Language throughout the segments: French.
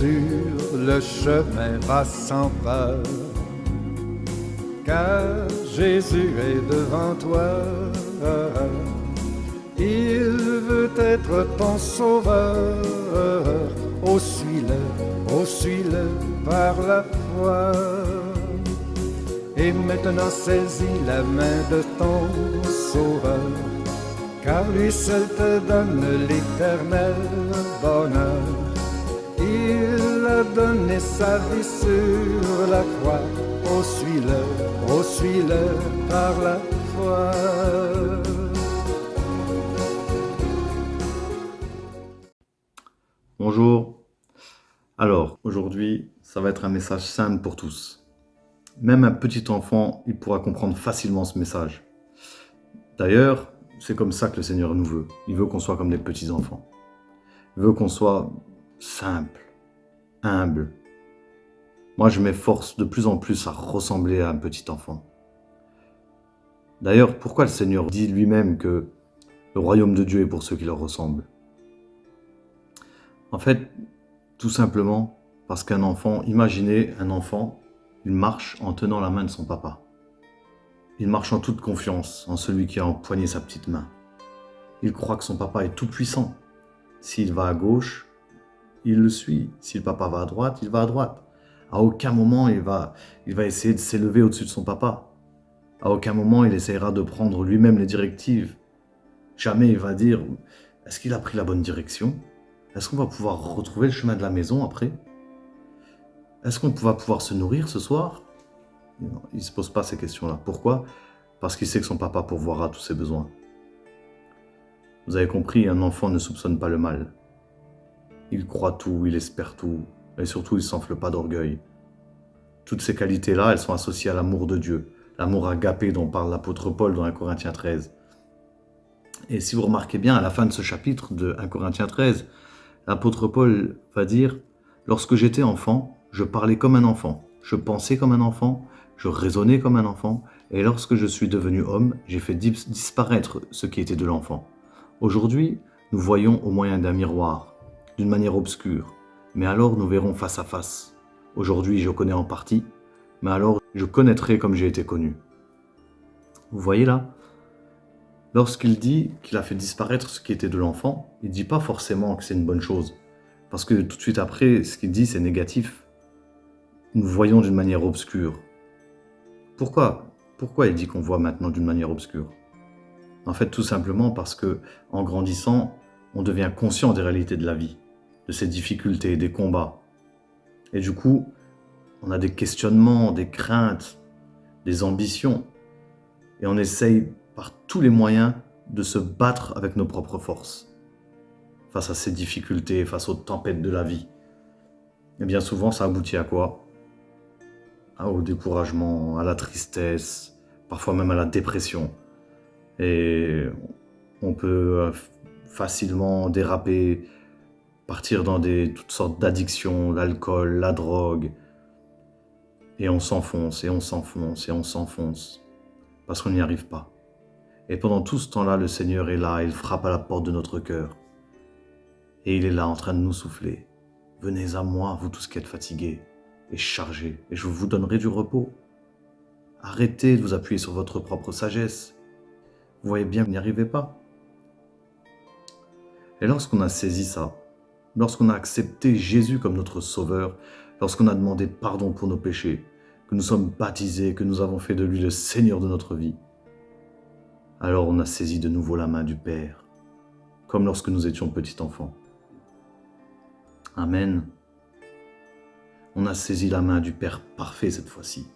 sur le chemin va sans peur, car Jésus est devant toi. Il veut être ton sauveur. Oh, suis-le par la foi. Et maintenant saisis la main de ton sauveur, car lui seul te donne l'éternel bonheur. Il a donné sa vie sur la croix. Oh, suis-le par la foi. Bonjour. Alors, aujourd'hui, ça va être un message simple pour tous. Même un petit enfant, il pourra comprendre facilement ce message. D'ailleurs, c'est comme ça que le Seigneur nous veut. Il veut qu'on soit comme des petits enfants. Il veut qu'on soit simple, humble. Moi, je m'efforce de plus en plus à ressembler à un petit enfant. D'ailleurs, pourquoi le Seigneur dit lui-même que le royaume de Dieu est pour ceux qui leur ressemblent? En fait, tout simplement parce qu'un enfant, imaginez un enfant, il marche en tenant la main de son papa. Il marche en toute confiance en celui qui a empoigné sa petite main. Il croit que son papa est tout puissant. S'il va à gauche, il le suit. Si le papa va à droite, il va à droite. À aucun moment, il va essayer de s'élever au-dessus de son papa. À aucun moment, il essaiera de prendre lui-même les directives. Jamais il va dire, est-ce qu'il a pris la bonne direction ? Est-ce qu'on va pouvoir retrouver le chemin de la maison après ? Est-ce qu'on va pouvoir se nourrir ce soir ? Non, il ne se pose pas ces questions-là. Pourquoi ? Parce qu'il sait que son papa pourvoira tous ses besoins. Vous avez compris, un enfant ne soupçonne pas le mal. Il croit tout, il espère tout, et surtout il ne s'enfle pas d'orgueil. Toutes ces qualités-là, elles sont associées à l'amour de Dieu, l'amour agapé dont parle l'apôtre Paul dans 1 Corinthiens 13. Et si vous remarquez bien, à la fin de ce chapitre de 1 Corinthiens 13, l'apôtre Paul va dire « Lorsque j'étais enfant, je parlais comme un enfant, je pensais comme un enfant, je raisonnais comme un enfant, et lorsque je suis devenu homme, j'ai fait disparaître ce qui était de l'enfant. Aujourd'hui, nous voyons au moyen d'un miroir, d'une manière obscure, mais alors nous verrons face à face. Aujourd'hui, je connais en partie, mais alors je connaîtrai comme j'ai été connu. » Vous voyez là ? Lorsqu'il dit qu'il a fait disparaître ce qui était de l'enfant, il ne dit pas forcément que c'est une bonne chose. Parce que tout de suite après, ce qu'il dit, c'est négatif. Nous voyons d'une manière obscure. Pourquoi il dit qu'on voit maintenant d'une manière obscure ? En fait, tout simplement parce que, en grandissant, on devient conscient des réalités de la vie, de ses difficultés, des combats. Et du coup, on a des questionnements, des craintes, des ambitions. Et on essaye par tous les moyens de se battre avec nos propres forces face à ces difficultés, face aux tempêtes de la vie. Et bien souvent, ça aboutit à quoi ? Au découragement, à la tristesse, parfois même à la dépression. Et on peut facilement déraper, partir dans toutes sortes d'addictions, l'alcool, la drogue. Et on s'enfonce, et on s'enfonce, et on s'enfonce, parce qu'on n'y arrive pas. Et pendant tout ce temps-là, le Seigneur est là, il frappe à la porte de notre cœur. Et il est là en train de nous souffler. « Venez à moi, vous tous qui êtes fatigués et chargés, et je vous donnerai du repos. » Arrêtez de vous appuyer sur votre propre sagesse. Vous voyez bien que vous n'y arrivez pas. Et lorsqu'on a saisi ça, lorsqu'on a accepté Jésus comme notre sauveur, lorsqu'on a demandé pardon pour nos péchés, que nous sommes baptisés, que nous avons fait de lui le Seigneur de notre vie, alors on a saisi de nouveau la main du Père, comme lorsque nous étions petits enfants. Amen. On a saisi la main du Père parfait cette fois-ci.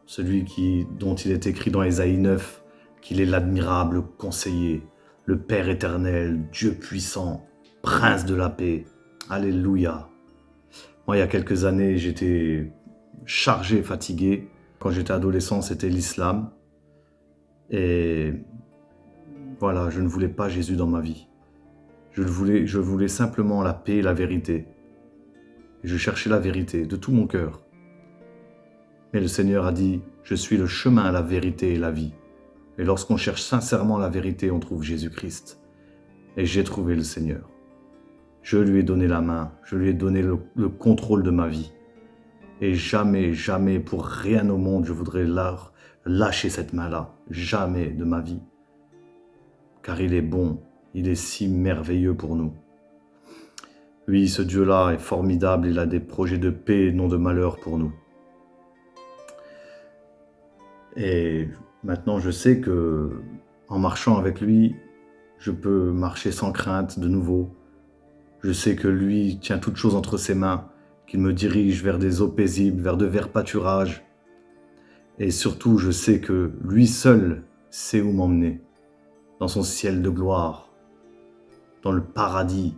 Celui dont il est écrit dans Ésaïe 9 qu'il est l'admirable conseiller, le Père éternel, Dieu puissant, Prince de la paix. Alléluia. Moi, il y a quelques années, j'étais chargé, fatigué. Quand j'étais adolescent, c'était l'islam. Et voilà, je ne voulais pas Jésus dans ma vie. Je voulais simplement la paix et la vérité. Et je cherchais la vérité de tout mon cœur. Mais le Seigneur a dit, je suis le chemin, la vérité et la vie. Et lorsqu'on cherche sincèrement la vérité, on trouve Jésus-Christ. Et j'ai trouvé le Seigneur. Je lui ai donné la main, je lui ai donné le contrôle de ma vie. Et jamais, jamais, pour rien au monde, je voudrais lâcher cette main-là. Jamais de ma vie. Car il est bon, il est si merveilleux pour nous. Oui, ce Dieu-là est formidable, il a des projets de paix et non de malheur pour nous. Et maintenant, je sais que en marchant avec lui, je peux marcher sans crainte de nouveau. Je sais que lui tient toutes choses entre ses mains, qu'il me dirige vers des eaux paisibles, vers de verts pâturages. Et surtout, je sais que lui seul sait où m'emmener, dans son ciel de gloire, dans le paradis,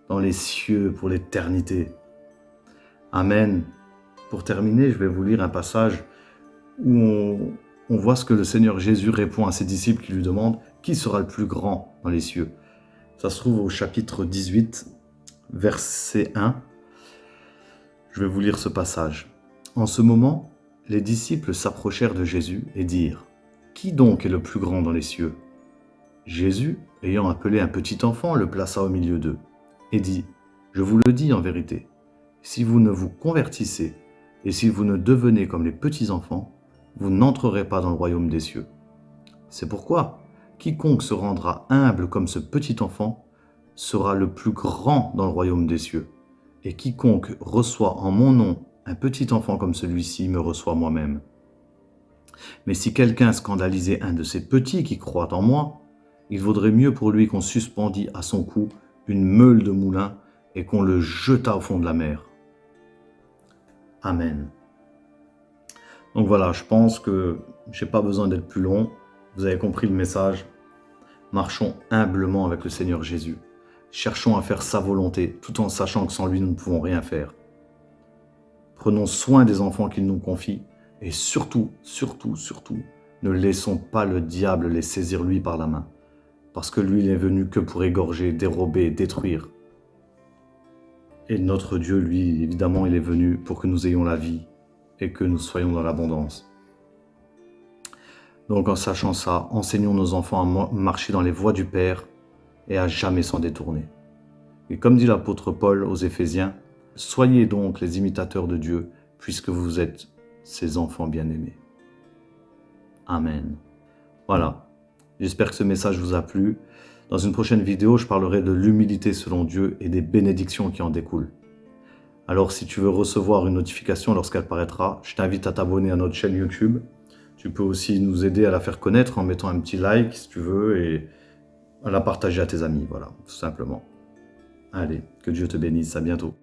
dans les cieux pour l'éternité. Amen. Pour terminer, je vais vous lire un passage où on voit ce que le Seigneur Jésus répond à ses disciples qui lui demandent « Qui sera le plus grand dans les cieux ?» Ça se trouve au chapitre 18, verset 1. Je vais vous lire ce passage. En ce moment, les disciples s'approchèrent de Jésus et dirent « Qui donc est le plus grand dans les cieux ?» Jésus, ayant appelé un petit enfant, le plaça au milieu d'eux et dit « Je vous le dis en vérité, si vous ne vous convertissez et si vous ne devenez comme les petits enfants, vous n'entrerez pas dans le royaume des cieux. C'est pourquoi quiconque se rendra humble comme ce petit enfant sera le plus grand dans le royaume des cieux. Et quiconque reçoit en mon nom un petit enfant comme celui-ci me reçoit moi-même. Mais si quelqu'un scandalisait un de ces petits qui croient en moi, il vaudrait mieux pour lui qu'on suspendît à son cou une meule de moulin et qu'on le jetât au fond de la mer. Amen. Donc voilà, je pense que je n'ai pas besoin d'être plus long. Vous avez compris le message. Marchons humblement avec le Seigneur Jésus. Cherchons à faire sa volonté, tout en sachant que sans lui, nous ne pouvons rien faire. Prenons soin des enfants qu'il nous confie et surtout, ne laissons pas le diable les saisir lui par la main. Parce que lui, il est venu que pour égorger, dérober, détruire. Et notre Dieu, lui, évidemment, il est venu pour que nous ayons la vie et que nous soyons dans l'abondance. Donc en sachant ça, enseignons nos enfants à marcher dans les voies du Père et à jamais s'en détourner. Et comme dit l'apôtre Paul aux Éphésiens, soyez donc les imitateurs de Dieu, puisque vous êtes ses enfants bien-aimés. Amen. Voilà, j'espère que ce message vous a plu. Dans une prochaine vidéo, je parlerai de l'humilité selon Dieu et des bénédictions qui en découlent. Alors si tu veux recevoir une notification lorsqu'elle paraîtra, je t'invite à t'abonner à notre chaîne YouTube. Tu peux aussi nous aider à la faire connaître en mettant un petit like si tu veux et à la partager à tes amis, voilà, tout simplement. Allez, que Dieu te bénisse, à bientôt.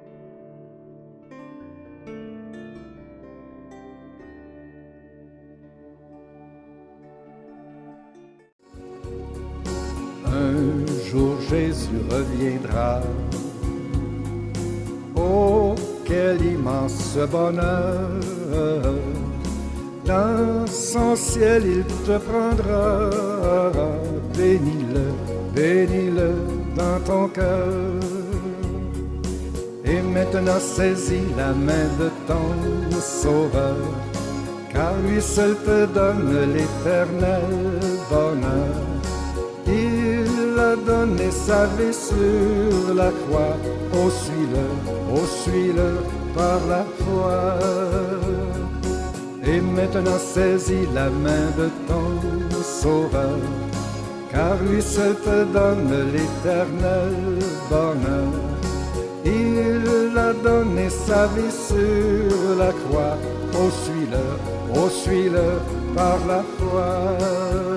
Un jour Jésus reviendra. Oh, quel immense bonheur! Dans son ciel il te prendra. Bénis-le dans ton cœur. Et maintenant saisis la main de ton Sauveur, car lui seul te donne l'éternel bonheur. Il a donné sa vie sur la croix. Oh, suis-le par la foi. Et maintenant saisis la main de ton Sauveur, car lui seul te donne l'éternel bonheur. Il a donné sa vie sur la croix. Oh, suis-le par la foi.